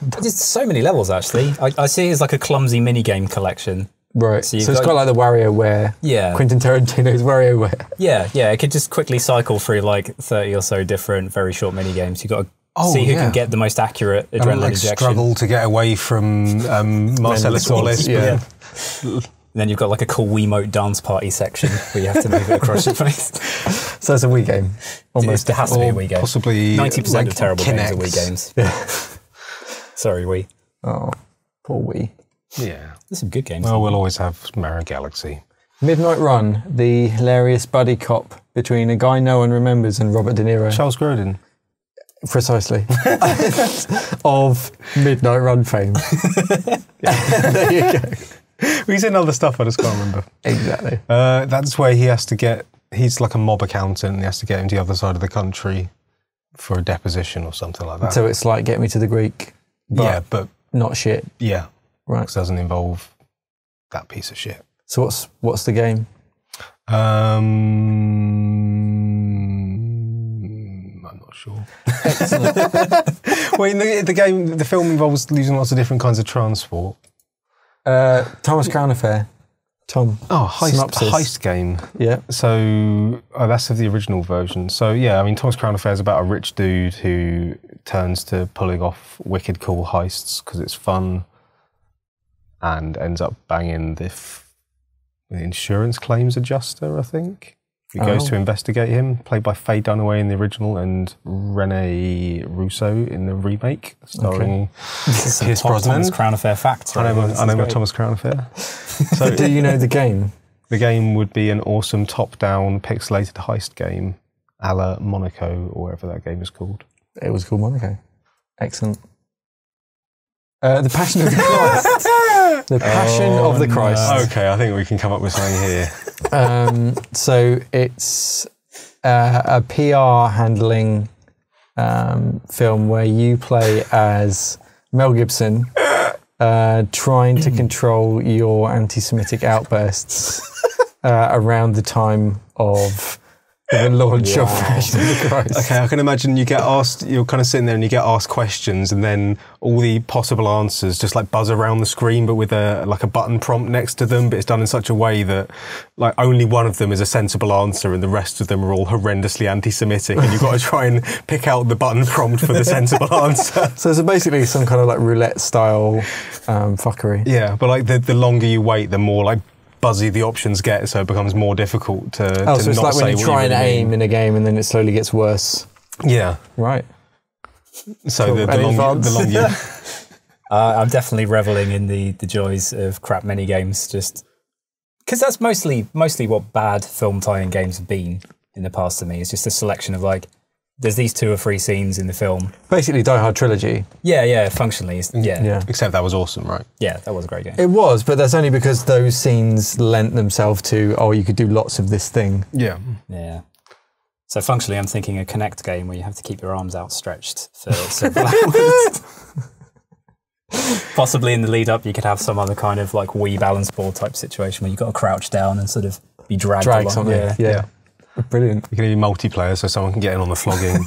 There's so many levels, actually. I see it as like a clumsy minigame collection. Right. So it's got like the WarioWare. Yeah. Quentin Tarantino's WarioWare. Yeah. It could just quickly cycle through like 30 or so different, very short minigames. You've got to see who can get the most accurate adrenaline injection. Struggle to get away from Marcellus Wallace. Yeah. And then you've got like a cool Wiimote dance party section where you have to move it across your face. So it's a Wii game. Almost. It has to be a Wii game. Possibly 90% like of terrible games Kinects. are Wii games. Yeah. Sorry, Wii. Oh, poor Wii. Yeah. There's some good games. Well, we'll always have Mario Galaxy. Midnight Run, the hilarious buddy cop between a guy no one remembers and Robert De Niro. Charles Grodin. Precisely. Of Midnight Run fame. There you go. He's in other stuff, I just can't remember. Exactly. That's where he has to get, he's like a mob accountant and he has to get him to the other side of the country for a deposition or something like that. So it's like Get Me to the Greek. But not shit. yeah. Right. Because it doesn't involve that piece of shit. So what's the game? I'm not sure. Well, in the film involves using lots of different kinds of transport. Thomas Crown Affair. Tom. Oh, Synopsis. heist game. Yeah. So that's the original version. So yeah, I mean, Thomas Crown Affair is about a rich dude who turns to pulling off wicked cool heists because it's fun, and ends up banging the insurance claims adjuster, I think. Who goes to investigate him, played by Faye Dunaway in the original and Rene Russo in the remake, starring Pierce Brosnan. Thomas Crown Affair facts. I know my Thomas Crown Affair. So do you know the game? The game would be an awesome top-down pixelated heist game, a la Monaco, or whatever that game is called. It was called Monaco. Excellent. The Passion of the Christ. The Passion of the Christ. Okay, I think we can come up with something here. So it's a PR handling film where you play as Mel Gibson trying to control your anti-Semitic outbursts around the time of the launch of Passion of the Christ. Okay, I can imagine you get asked, you're kind of sitting there and you get asked questions and then all the possible answers just like buzz around the screen but with a button prompt next to them, but it's done in such a way that like only one of them is a sensible answer and the rest of them are all horrendously anti-Semitic and you've got to try and pick out the button prompt for the sensible answer. So it's basically some kind of like roulette style fuckery. Yeah, but like the longer you wait, the more like buzzy the options get, so it becomes more difficult to so not it's like say when you what try and really aim mean. in a game and then it slowly gets worse. Yeah. Right. So Cool. the Any longer advance? I'm definitely reveling in the joys of crap mini games, just because that's mostly what bad film tie-in games have been in the past to me. It's just a selection of like, there's these 2 or 3 scenes in the film. Basically Die Hard trilogy. Yeah, functionally, Yeah. Except that was awesome, right? Yeah, that was a great game. It was, but that's only because those scenes lent themselves to, you could do lots of this thing. Yeah. Yeah. So functionally, I'm thinking a Kinect game where you have to keep your arms outstretched for several hours. Possibly in the lead up, you could have some other kind of like Wii balance board type situation where you've got to crouch down and sort of be dragged along. Something. Yeah. Brilliant. You can do multiplayer so someone can get in on the flogging.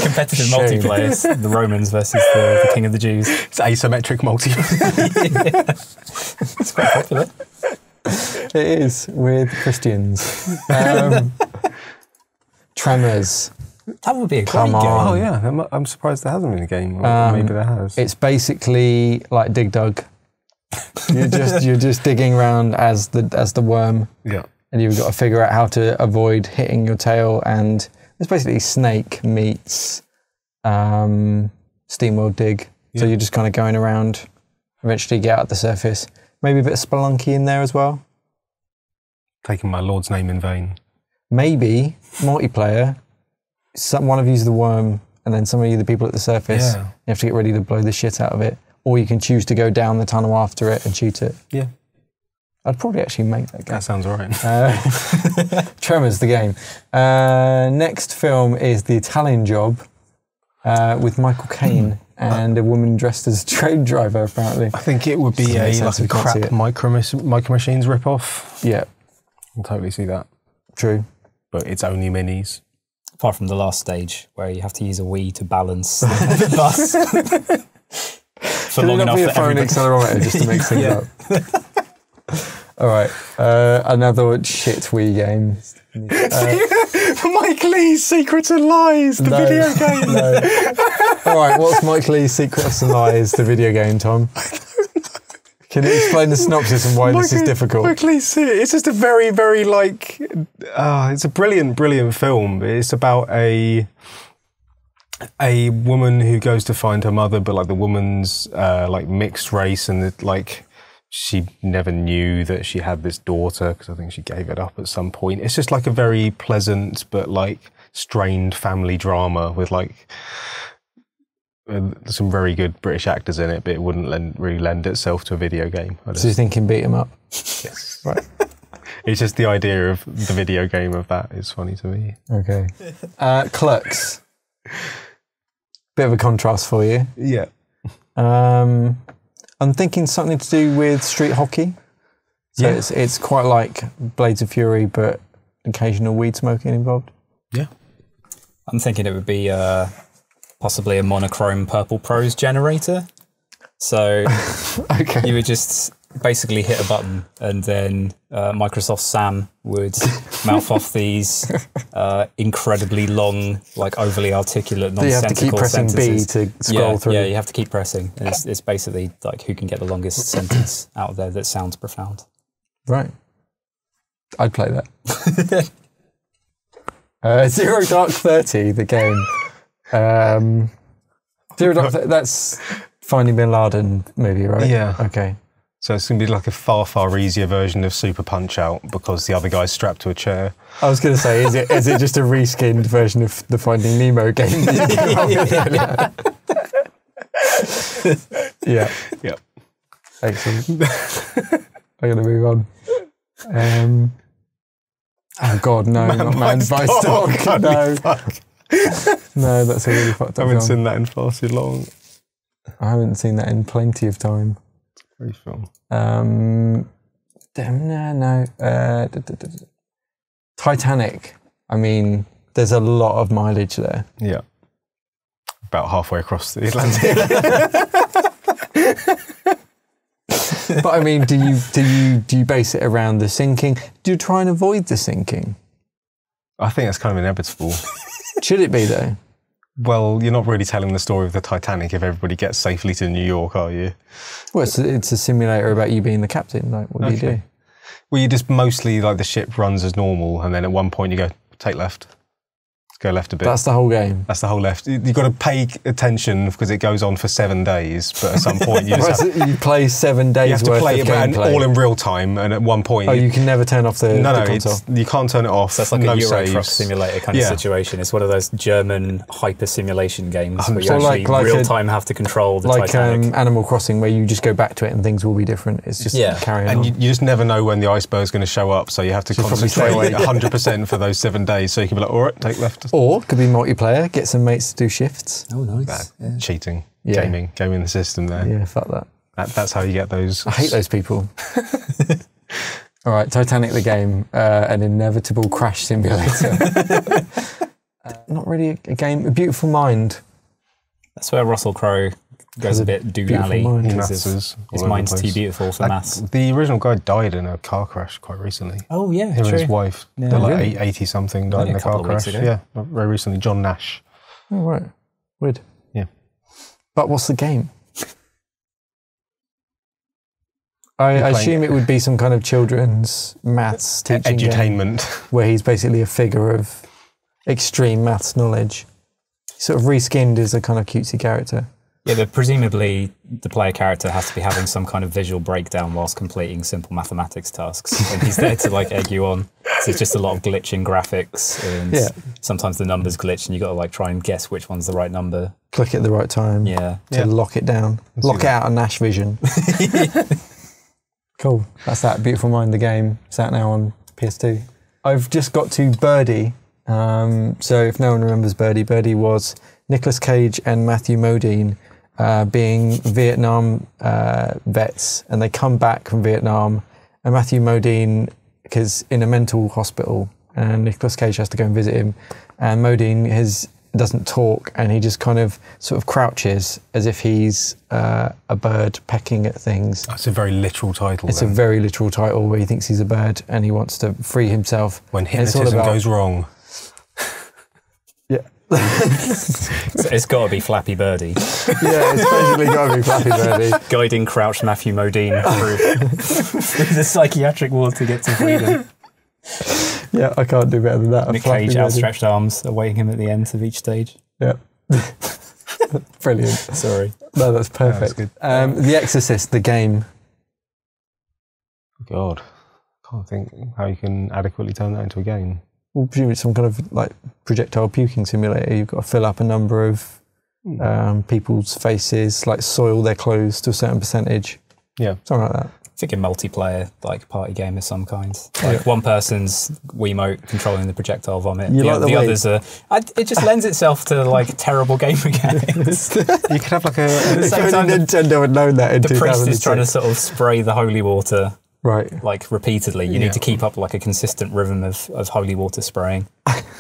Competitive Shame. multiplayer, the Romans versus the King of the Jews. It's asymmetric multiplayer. It's quite popular. It is, with Christians. Tremors. That would be a great Come game. on. Oh yeah, I'm surprised there hasn't been a game. Or maybe there has. It's basically like Dig Dug. You're just digging around as the worm. Yeah. And you've got to figure out how to avoid hitting your tail, and it's basically Snake meets SteamWorld Dig. So you're just kind of going around, eventually get out the surface. Maybe a bit of Spelunky in there as well. Taking my Lord's name in vain. Maybe multiplayer, one of you's the worm, and then some of you the people at the surface. Yeah. You have to get ready to blow the shit out of it. Or you can choose to go down the tunnel after it and shoot it. Yeah. I'd probably actually make that game. That sounds all right. Tremors, the game. Next film is The Italian Job with Michael Caine and a woman dressed as a train driver, apparently. I think it would be a crap Micro Machines ripoff. Yeah. I'll totally see that. True. But it's only minis. Apart from the last stage, where you have to use a Wii to balance the bus. For long enough that everybody... accelerometer just to mix things up. All right, another shit Wii game. Mike Lee's Secrets and Lies, the video game. No. All right, what's Mike Lee's Secrets and Lies, the video game, Tom? Can you explain the synopsis and why this is difficult? Mike Lee's, it's just a very, very it's a brilliant, brilliant film. It's about a woman who goes to find her mother, but the woman's mixed race, and she never knew that she had this daughter because I think she gave it up at some point. It's just a very pleasant but strained family drama with some very good British actors in it, but it wouldn't really lend itself to a video game. So you're thinking beat 'em up? Yes. Right. It's just the idea of the video game of that is funny to me. Okay. Clerks. Bit of a contrast for you. Yeah. I'm thinking something to do with street hockey. So it's quite like Blades of Fury, but occasional weed smoking involved. Yeah. I'm thinking it would be possibly a monochrome purple prose generator. So you would just basically hit a button, and then Microsoft Sam would mouth off these incredibly long, overly articulate, nonsensical sentences. You have to keep pressing B to scroll through. Yeah, you have to keep pressing. And it's basically who can get the longest sentence out there that sounds profound. Right. I'd play that. Zero Dark 30, the game. Zero Dark 30, that's Finding Bin Laden movie, right? Yeah. Okay. So it's going to be a far, far easier version of Super Punch-Out because the other guy's strapped to a chair. I was going to say, is it just a reskinned version of the Finding Nemo game? Yeah. Yep. Excellent. I'm going to move on. Oh God, no, not Man Vice Dog. No. No, that's a really fucked up I haven't film. seen that in far too long. I haven't seen that in plenty of time. Great film. Titanic. I mean, there's a lot of mileage there. Yeah. About halfway across the Atlantic. But I mean, do you base it around the sinking? Do you try and avoid the sinking? I think that's kind of inevitable. Should it be though? Well, you're not really telling the story of the Titanic if everybody gets safely to New York, are you? Well, it's a simulator about you being the captain. What do you do? Well, you just mostly the ship runs as normal, and then at one point you go, take left. Go left a bit. That's the whole game. That's the whole left. You've got to pay attention because it goes on for 7 days, but at some point you just you play 7 days. You have to play it all in real time, and at one point you can never turn off the console. You can't turn it off. So it's like a Euro Truck Simulator kind of situation. It's one of those German hyper simulation games where you actually real time have to control the Titanic. Animal Crossing, where you just go back to it and things will be different. It's just carrying on. And you just never know when the iceberg's going to show up, so you have to concentrate 100% for those 7 days. So you can be like, all right, take left. Or could be multiplayer, get some mates to do shifts. Oh, nice. Cheating, gaming the system there. Yeah, fuck that. That's how you get those. I hate those people. All right, Titanic the game, an inevitable crash simulator. Not really a game. A Beautiful Mind. That's where Russell Crowe goes a bit doolally. His mind's too beautiful for maths. The original guy died in a car crash quite recently. Oh yeah, him and his wife. Yeah, they're 80-something, died in a car crash. Yeah, very recently. John Nash. Oh right, weird. Yeah, but what's the game? I assume it would be some kind of children's maths teaching edutainment game, where he's basically a figure of extreme maths knowledge, sort of reskinned as a kind of cutesy character. Yeah, but presumably the player character has to be having some kind of visual breakdown whilst completing simple mathematics tasks, and he's there to egg you on. So it's just a lot of glitching graphics, and sometimes the numbers glitch, and you got to try and guess which one's the right number. Click it at the right time. Yeah, to lock it down, lock it out of Nash vision. Cool. That's that. Beautiful Mind, the game. It's out now on PS2. I've just got to Birdie. So if no one remembers Birdie, Birdie was Nicolas Cage and Matthew Modine being Vietnam vets, and they come back from Vietnam, and Matthew Modine is in a mental hospital, and Nicolas Cage has to go and visit him, and Modine doesn't talk, and he just kind of sort of crouches as if he's a bird pecking at things. That's a very literal title. It's a very literal title where he thinks he's a bird and he wants to free himself. When hypnotism goes wrong. Yeah. So it's got to be Flappy Birdie. Yeah, it's basically got to be Flappy Birdie. Guiding crouched Matthew Modine through the psychiatric ward to get to freedom. Yeah, I can't do better than that. Nick Cage, outstretched arms, awaiting him at the end of each stage. Yeah. Brilliant. Sorry. No, that's perfect. Yeah, that's good. The Exorcist, the game. God, can't think how you can adequately turn that into a game. Well, presumably it's some kind of like projectile puking simulator. You've got to fill up a number of people's faces, like soil their clothes to a certain percentage. Yeah. Something like that. I think a multiplayer like party game of some kind. Like one person's Wiimote controlling the projectile vomit. You like the way others are. It just lends itself to like terrible game mechanics. You could have like a. If only Nintendo had known that in 2006. The priest is trying to sort of spray the holy water, right, like repeatedly. You need to keep up like a consistent rhythm of holy water spraying,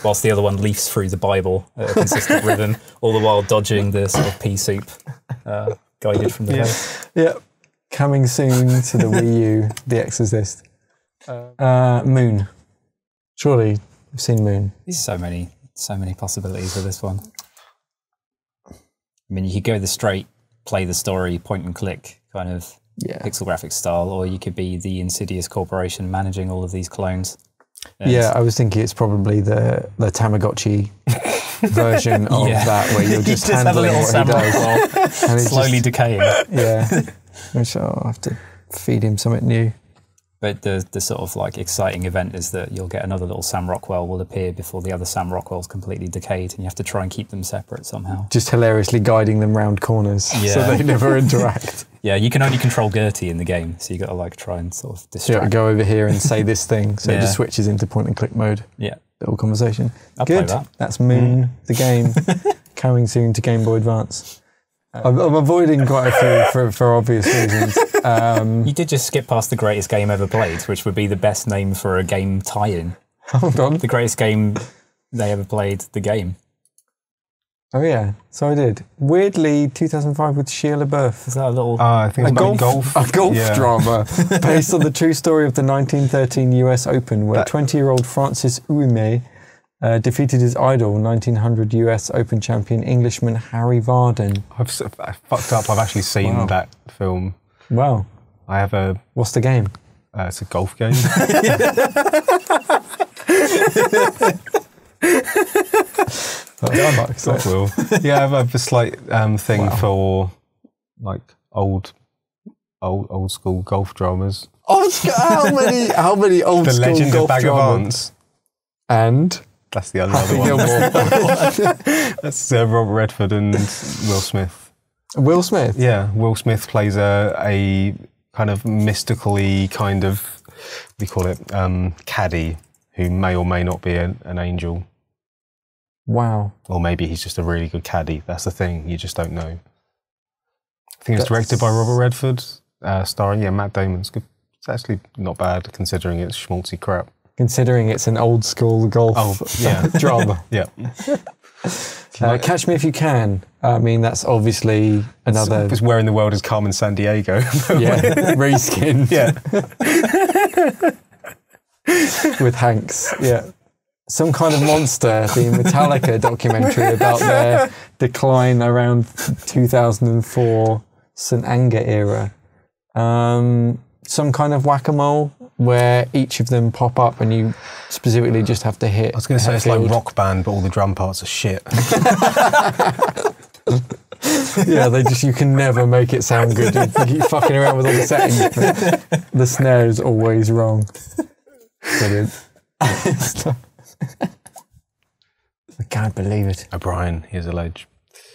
whilst the other one leafs through the Bible at a consistent rhythm, all the while dodging the sort of pea soup guided from the base. Yeah. Coming soon to the Wii U, The Exorcist. Moon. Surely you've seen Moon. There's so many possibilities with this one. I mean, you could go the straight, play the story, point and click kind of pixel graphic style, or you could be the insidious corporation managing all of these clones. Yeah, I was thinking it's probably the Tamagotchi version of that, where you're just handling what he does. And slowly decaying. Yeah. Which I'll have to feed him something new. But the sort of like exciting event is that you'll get another little Sam Rockwell will appear before the other Sam Rockwell's completely decayed, and you have to try and keep them separate somehow. Just hilariously guiding them round corners so they never interact. Yeah, you can only control Gertie in the game, so you got to like try and sort of distract. You got to go over here and say this thing, so it just switches into point and click mode. Yeah. Little conversation. I'll Good. play that. That's Moon, the game, coming soon to Game Boy Advance. I'm avoiding quite a few for obvious reasons. You did just skip past the greatest game ever played, which would be the best name for a game tie-in. Hold on. The greatest game they ever played, the game. Oh yeah, so I did. Weirdly, 2005 with Shia LaBeouf. Is that a little... I think it's about golf. A golf drama based on the true story of the 1913 US Open, where 20-year-old Francis Ouimet defeated his idol, 1900 US Open champion Englishman Harry Varden. I fucked up. I've actually seen that film. Wow. I have a... What's the game? It's a golf game. God will. Yeah, I have a slight thing for like old school golf dramas. How many old The school Legend golf of Bag of dramas? Ants. And That's the other one. That's Robert Redford and Will Smith. Will Smith? Yeah, Will Smith plays a kind of mystically kind of, what do you call it, caddy who may or may not be an angel. Wow. Or maybe he's just a really good caddy. That's the thing, you just don't know. I think it's directed by Robert Redford, starring Matt Damon's good. It's actually not bad considering it's schmaltzy crap. Considering it's an old school golf drama. Yeah. Catch Me If You Can. I mean, that's obviously another... It's Where in the World is Carmen Sandiego? Reskin. Yeah. With Hanks, Some kind of monster, the Metallica documentary about their decline around 2004 St. Anger era. Some kind of whack-a-mole where each of them pop up and you specifically just have to hit. I was going to say it's like Rock Band, but all the drum parts are shit. You can never make it sound good. You keep fucking around with all the settings. The snare is always wrong. Brilliant. I can't believe it. O'Brien, here's a ledge.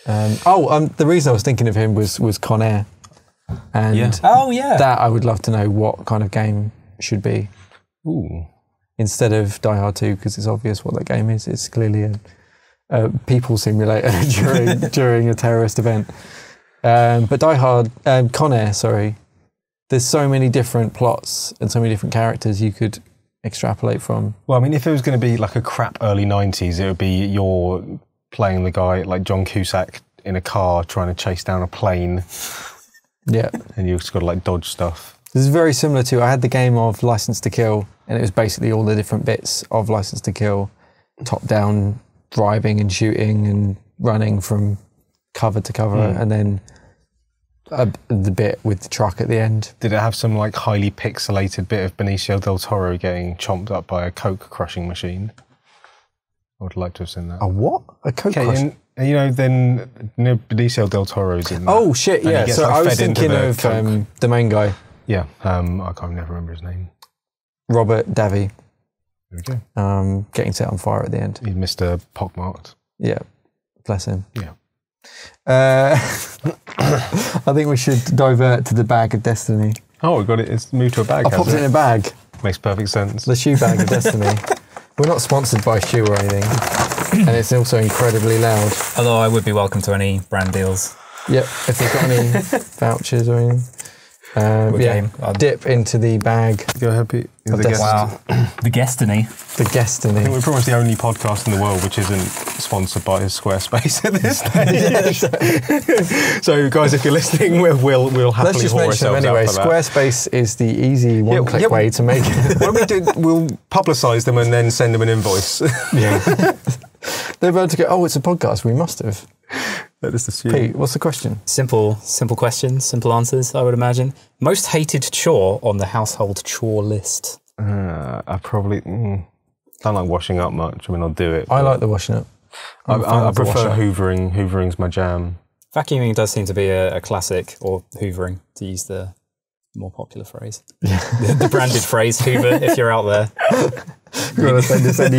The reason I was thinking of him was Con Air. And oh yeah, that I would love to know what kind of game should be. Ooh. Instead of Die Hard 2, because it's obvious what that game is. It's clearly a people simulator during a terrorist event. But Die Hard, Con Air, sorry. There's so many different plots and so many different characters you could extrapolate from. Well, I mean, if it was going to be like a crap early 90s, it would be you're playing the guy like John Cusack in a car trying to chase down a plane. Yeah. And you've just got to like dodge stuff. This is very similar to, I had the game of License to Kill, and it was basically all the different bits of License to Kill, top-down driving and shooting and running from cover to cover, and then the bit with the truck at the end. Did it have some like highly pixelated bit of Benicio del Toro getting chomped up by a coke crushing machine? I would like to have seen that. A what? A coke crushing? And, you know, then Benicio del Toro's in that. Oh shit! Yeah. So I was thinking of the main guy. Yeah. I can't never remember his name. Robert Davi. There we go. Getting set on fire at the end. He's Mr. Pockmarked. Yeah. Bless him. Yeah. I think we should divert to the bag of destiny. Oh, we got it. It's moved to a bag. I popped it in a bag. Makes perfect sense. The shoe bag of destiny. We're not sponsored by Shoe or anything, and it's also incredibly loud. Although I would be welcome to any brand deals. Yep. If they've got any vouchers or anything. Dip into the bag. Go ahead, Pete. Wow. The Guestiny. The Guestiny. I think we're pretty much the only podcast in the world which isn't sponsored by Squarespace at this stage. So, guys, if you're listening, we'll happily Let's just mention them anyway. Squarespace is the easy one-click way to make it. When we do, we'll publicise them and then send them an invoice. Yeah. They're about to go, oh, it's a podcast. We must have. That is the Pete, what's the question? Simple questions, simple answers, I would imagine. Most hated chore on the household chore list? I probably don't like washing up much. I mean, I'll do it. I like the washing up. I prefer hoovering. Hoovering's my jam. Vacuuming does seem to be a classic, or hoovering, to use the more popular phrase. Yeah. The branded phrase, Hoover, if you're out there. You want to send us any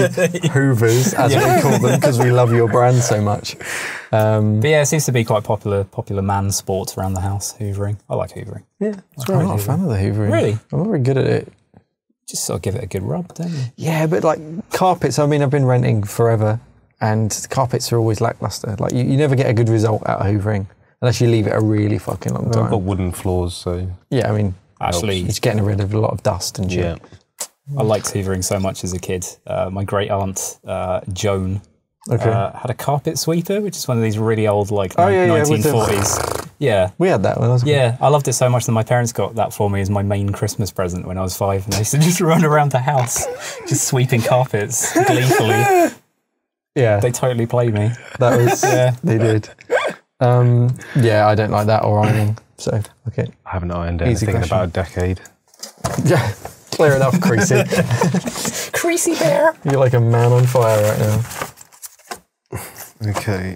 Hoovers, as we call them, because we love your brand so much. But yeah, it seems to be quite popular man sport around the house, hoovering. I like hoovering. Yeah, I'm not a fan of the hoovering. Really? I'm not very good at it. Just sort of give it a good rub, don't you? Yeah, but like carpets, I mean, I've been renting forever, and carpets are always lackluster. Like you never get a good result out of hoovering unless you leave it a really fucking long time. I've got wooden floors, so... Yeah, I mean, actually, it's getting rid of a lot of dust and shit. Yeah. I liked hoovering so much as a kid. My great aunt, Joan, had a carpet sweeper, which is one of these really old, like, 1940s. Yeah. We had that when I was a kid. Yeah, I loved it so much that my parents got that for me as my main Christmas present when I was 5. And I used to just run around the house, just sweeping carpets gleefully. Yeah. They totally played me. That was, they did. Yeah, I don't like that or ironing. So, okay. I haven't ironed anything in about a decade. Yeah. Clear it up, Creasy. Creasy bear. You're like a man on fire right now. Okay.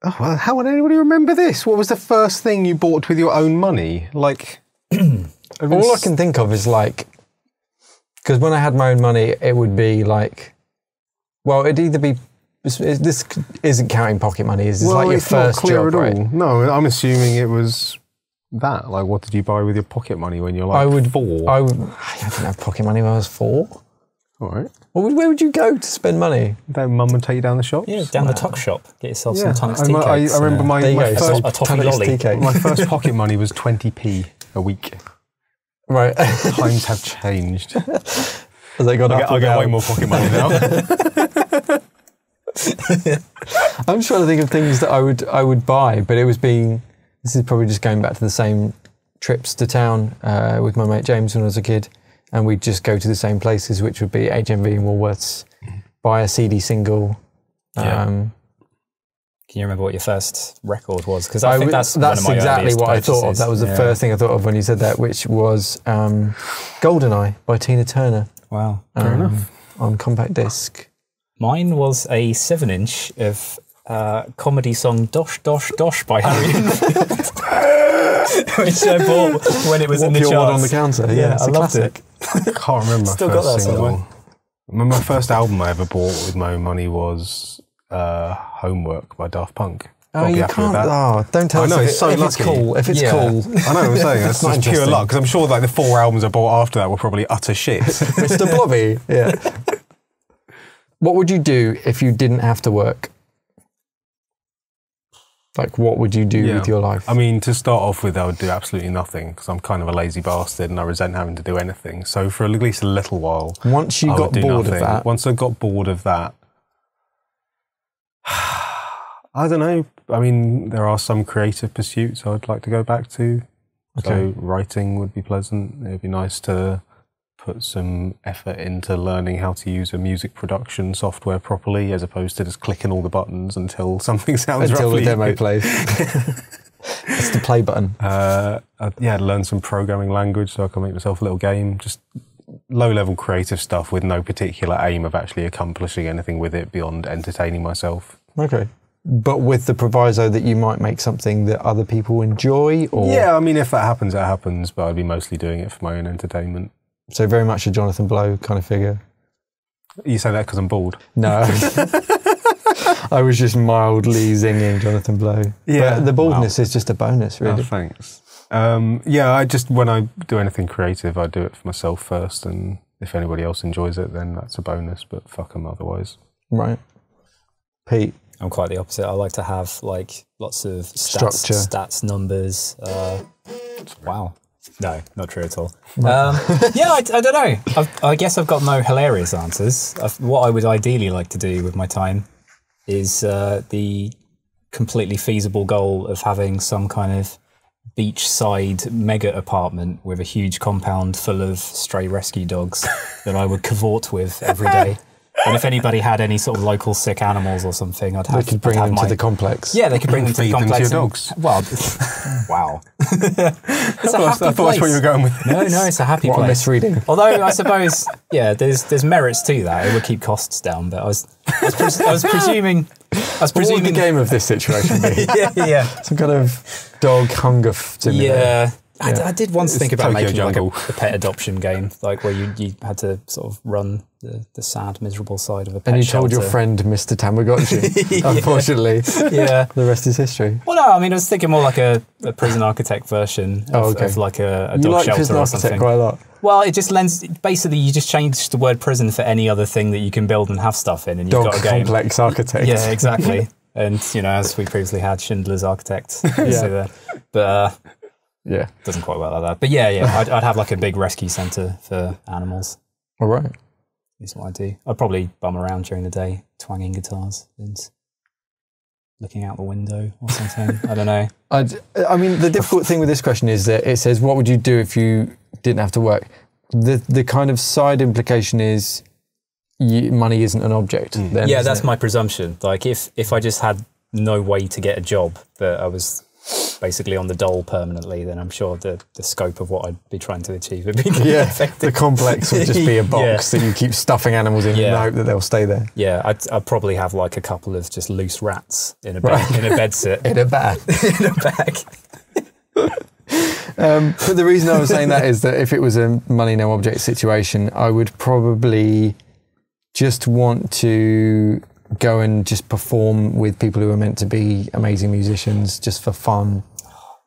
Oh, well, how would anybody remember this? What was the first thing you bought with your own money? Like, all I can think of is like, because when I had my own money, it would be like, well, it'd either be, this isn't counting pocket money, is this like your first job, right? No, I'm assuming it was that. Like, what did you buy with your pocket money when you're like 4? I didn't have pocket money when I was 4. All right. Well, where would you go to spend money? Don't mum would take you down the shops? Yeah, down the tuck shop. Get yourself some tonics tea I cakes. remember my first a toffee lolly. My first pocket money was 20p a week. Right. Times have changed. Has they gone up? I get way more pocket money now. I'm trying to think of things that I would buy, but it was being. This is probably just going back to the same trips to town with my mate James when I was a kid, and we'd just go to the same places, which would be HMV and Woolworths, buy a CD single. Can you remember what your first record was? Because I think that's one of my exactly what purchases. I thought of. That was the first thing I thought of when you said that, which was GoldenEye by Tina Turner. Wow, fair enough. On compact disc. Mine was a 7-inch of comedy song "Dosh Dosh Dosh" by Harry Enfield, which I bought when it was in the charts. On the counter. Yeah, I loved it. I can't remember my Still first got that single. somewhere. I remember my first album I ever bought with my own money was Homework by Daft Punk. Oh, you can't. Oh, don't tell us it's so if it's cool. If it's cool. I know what I'm saying. It's not pure luck, because I'm sure like the 4 albums I bought after that were probably utter shit. Mr. Blobby, yeah. What would you do if you didn't have to work? Like, what would you do with your life? I mean, to start off with, I would do absolutely nothing, because I'm kind of a lazy bastard and I resent having to do anything. So for at least a little while, once you got bored of that, once I got bored of that, I don't know. I mean, there are some creative pursuits I'd like to go back to. Okay. So writing would be pleasant. It would be nice to put some effort into learning how to use a music production software properly, as opposed to just clicking all the buttons until something sounds until roughly the demo plays. It's the play button. Learn some programming language so I can make myself a little game. Just low-level creative stuff with no particular aim of actually accomplishing anything with it beyond entertaining myself. Okay. But with the proviso that you might make something that other people enjoy? Or yeah, I mean, if that happens, it happens, but I'd be mostly doing it for my own entertainment. So very much a Jonathan Blow kind of figure? You say that because I'm bored? No. I was just mildly zinging Jonathan Blow. Yeah. But the baldness is just a bonus, really. Oh, thanks. When I do anything creative, I do it for myself first, and if anybody else enjoys it, then that's a bonus, but fuck them otherwise. Right. Pete? I'm quite the opposite. I like to have like lots of stats, numbers. Wow. No, not true at all. I don't know. I guess I've got no hilarious answers. What I would ideally like to do with my time is the completely feasible goal of having some kind of beachside mega apartment with a huge compound full of stray rescue dogs that I would cavort with every day. And if anybody had any sort of local sick animals or something, they could bring them to the complex. Yeah, they could bring them to the complex. Feed them to your dogs. Well, wow. It's a happy place. I thought that's where you were going with this. No, it's a happy place. What a misreading. Although I suppose, there's merits to that. It would keep costs down. But I was presuming. What would the game of this situation be? yeah. Some kind of dog hunger simulator. Yeah. I did once think about making Jungle. like a pet adoption game, like where you had to sort of run the sad, miserable side of a pet And you shelter. told your friend Mr. Tamagotchi, unfortunately. Yeah. The rest is history. Well, no, I mean, I was thinking more like a prison architect version of like a dog like shelter prison or architect something. Quite a lot. Well, it just lends, basically you just change the word prison for any other thing that you can build and have stuff in, and you've got a game. Complex architect. Yeah, exactly. And, as we previously had, Schindler's Architect. Yeah. Doesn't quite work like that. But I'd have like a big rescue centre for animals. All right. Is what I do. I'd probably bum around during the day, twanging guitars and looking out the window or something. I don't know. I mean, the difficult thing with this question is that it says, what would you do if you didn't have to work? The kind of side implication is money isn't an object. Then, yeah, that's my presumption. Like if I just had no way to get a job, that I was basically on the dole permanently, then I'm sure the scope of what I'd be trying to achieve would be effective. The complex would just be a box that you keep stuffing animals in and hope that they'll stay there. Yeah, I'd probably have like a couple of just loose rats in a bed sit. In a bag. In a bag. But the reason I was saying that is that if it was a money no object situation, I would probably just want to go and just perform with people who are meant to be amazing musicians just for fun.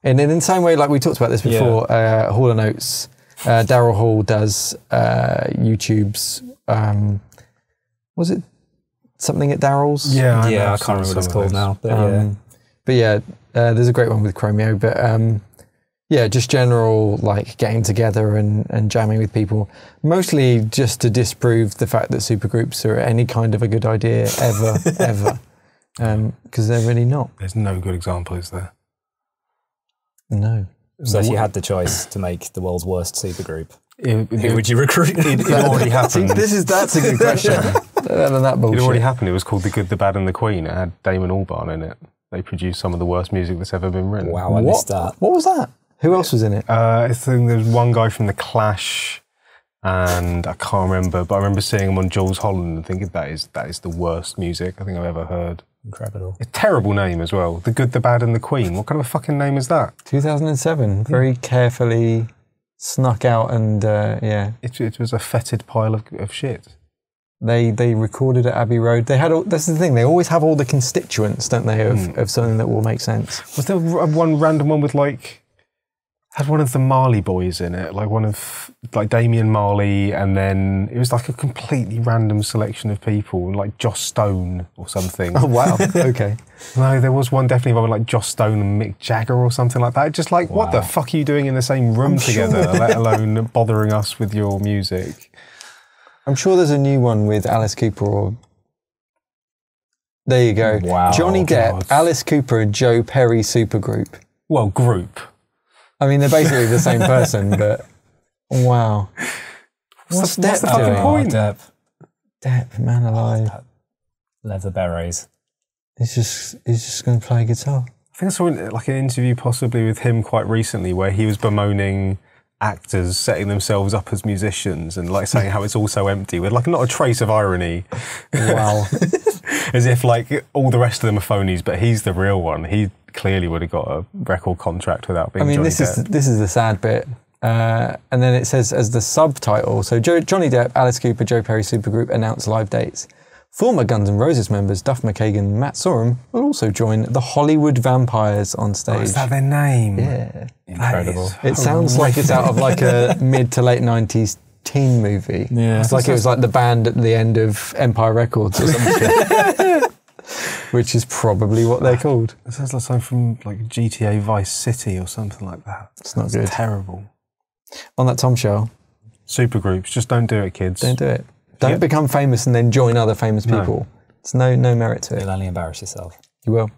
And in the same way, like we talked about this before, Hall & Oates, Daryl Hall does YouTube's, was it something at Daryl's? Yeah, I can't remember what it's called now. But there's a great one with Chromeo, but just general like getting together and jamming with people, mostly just to disprove the fact that supergroups are any kind of a good idea ever, because they're really not. There's no good example, is there? No. So if you had the choice to make the world's worst supergroup, who would you recruit? It already happened. That's a good question. That bullshit. It already happened. It was called The Good, the Bad and the Queen. It had Damon Albarn in it. They produced some of the worst music that's ever been written. Wow, I missed that. What was that? Who else was in it? I think there's one guy from The Clash, and I can't remember, but I remember seeing him on Jules Holland and thinking that is the worst music I think I've ever heard. Incredible. A terrible name as well. The Good, the Bad and the Queen. What kind of a fucking name is that? 2007. Very carefully snuck out and, It was a fetid pile of shit. They recorded at Abbey Road. They had that's the thing. They always have all the constituents, don't they, of something that will make sense. Was there one random one with had one of the Marley boys in it, like Damien Marley, and then it was like a completely random selection of people, like Joss Stone or something. Oh wow, okay. No, there was one definitely with like Joss Stone and Mick Jagger or something like that. Just like, what the fuck are you doing in the same room together, let alone bothering us with your music? I'm sure there's a new one with Alice Cooper or... There you go. Wow. Johnny Depp, Alice Cooper and Joe Perry supergroup. Well, group. I mean, they're basically the same person, but wow. What's the fucking point? Depp, man alive. Leather berets. He's just going to play guitar. I think I saw like an interview possibly with him quite recently where he was bemoaning actors setting themselves up as musicians and like saying how it's all so empty with like not a trace of irony. Wow. As if like all the rest of them are phonies, but he's the real one. He clearly would have got a record contract without being Johnny Depp. This is the sad bit. And then it says as the subtitle, so Johnny Depp, Alice Cooper, Joe Perry Supergroup announce live dates. Former Guns N' Roses members Duff McKagan and Matt Sorum will also join the Hollywood Vampires on stage. Oh, is that their name? Yeah. Incredible. It sounds like it's out of like a mid to late 90s teen movie. Yeah. It's like it was like the band at the end of Empire Records or something. Which is probably what they're called. It sounds like something from like GTA Vice City or something like that. It's not good. Terrible. On that Tom show. Supergroups, just don't do it, kids. Don't do it. Don't become famous and then join other famous people. It's no merit to it. You'll only embarrass yourself. You will.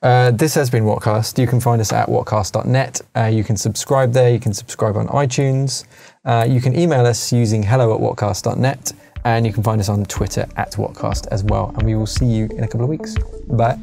This has been WATCast. You can find us at whatcast.net. You can subscribe there. You can subscribe on iTunes. You can email us using hello@whatcast.net. And you can find us on Twitter at WATCast as well. And we will see you in a couple of weeks. Bye.